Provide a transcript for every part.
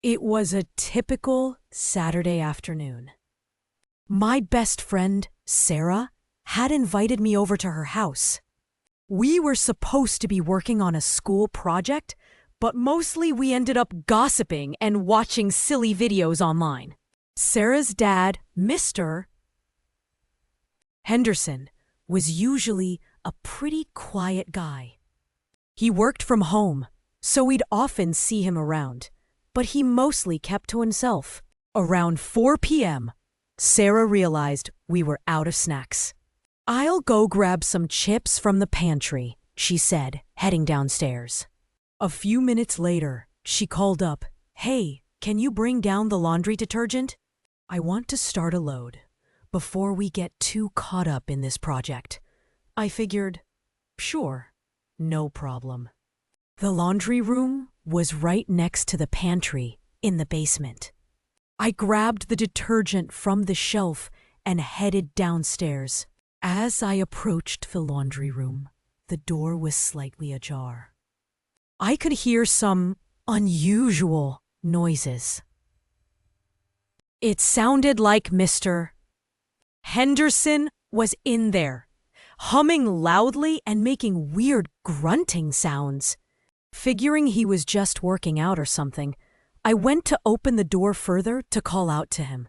It was a typical Saturday afternoon. My best friend, Sarah, had invited me over to her house. We were supposed to be working on a school project, but mostly we ended up gossiping and watching silly videos online. Sarah's dad, Mr. Henderson, was usually a pretty quiet guy. He worked from home, so we'd often see him around, but he mostly kept to himself. Around 4 p.m., Sarah realized we were out of snacks. "I'll go grab some chips from the pantry," she said, heading downstairs. A few minutes later, she called up, "Hey, can you bring down the laundry detergent? I want to start a load before we get too caught up in this project." I figured, sure, no problem. The laundry room was right next to the pantry in the basement. I grabbed the detergent from the shelf and headed downstairs. As I approached the laundry room, the door was slightly ajar. I could hear some unusual noises. It sounded like Mr. Henderson was in there, humming loudly and making weird grunting sounds. Figuring he was just working out or something, I went to open the door further to call out to him.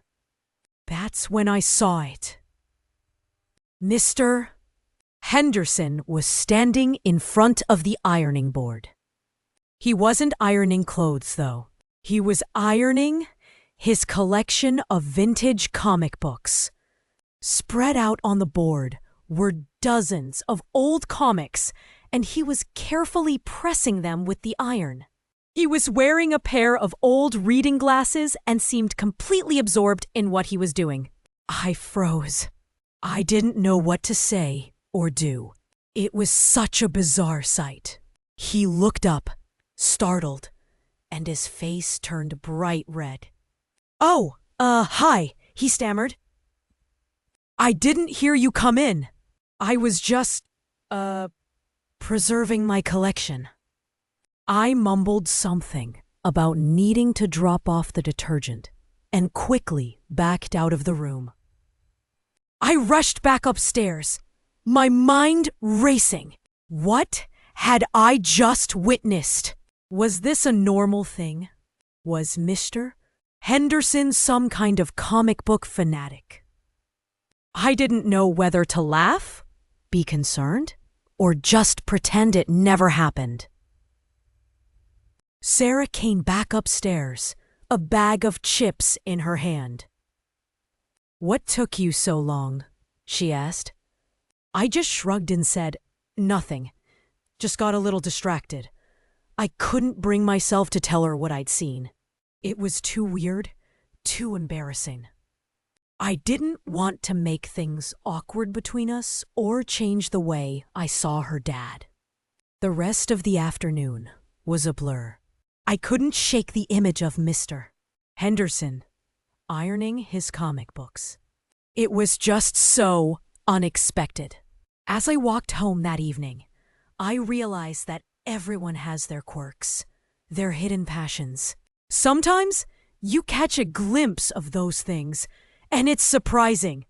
That's when I saw it. Mr. Henderson was standing in front of the ironing board. He wasn't ironing clothes, though. He was ironing his collection of vintage comic books. Spread out on the board were dozens of old comics, and he was carefully pressing them with the iron. He was wearing a pair of old reading glasses and seemed completely absorbed in what he was doing. I froze. I didn't know what to say or do. It was such a bizarre sight. He looked up, startled, and his face turned bright red. "Oh, hi," he stammered. "I didn't hear you come in. I was just, preserving my collection." I mumbled something about needing to drop off the detergent and quickly backed out of the room. I rushed back upstairs, my mind racing. What had I just witnessed? Was this a normal thing? Was Mr. Henderson some kind of comic book fanatic? I didn't know whether to laugh, be concerned, or just pretend it never happened. Sarah came back upstairs, a bag of chips in her hand. "What took you so long?" she asked. I just shrugged and said, "Nothing. Just got a little distracted." I couldn't bring myself to tell her what I'd seen. It was too weird, too embarrassing. I didn't want to make things awkward between us or change the way I saw her dad. The rest of the afternoon was a blur. I couldn't shake the image of Mr. Henderson ironing his comic books. It was just so unexpected. As I walked home that evening, I realized that everyone has their quirks, their hidden passions. Sometimes you catch a glimpse of those things, and it's surprising,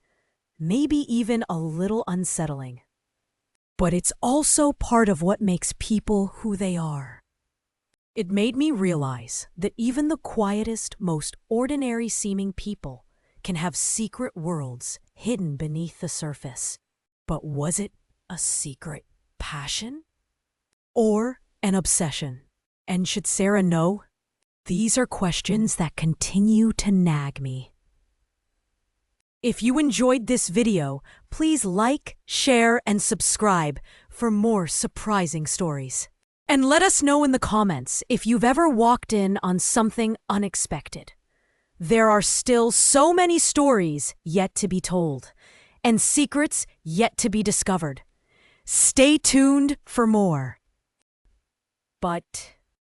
maybe even a little unsettling. But it's also part of what makes people who they are. It made me realize that even the quietest, most ordinary-seeming people can have secret worlds hidden beneath the surface. But was it a secret passion? Or an obsession? And should Sarah know? These are questions that continue to nag me. If you enjoyed this video, please like, share, and subscribe for more surprising stories. And let us know in the comments if you've ever walked in on something unexpected. There are still so many stories yet to be told, and secrets yet to be discovered. Stay tuned for more. But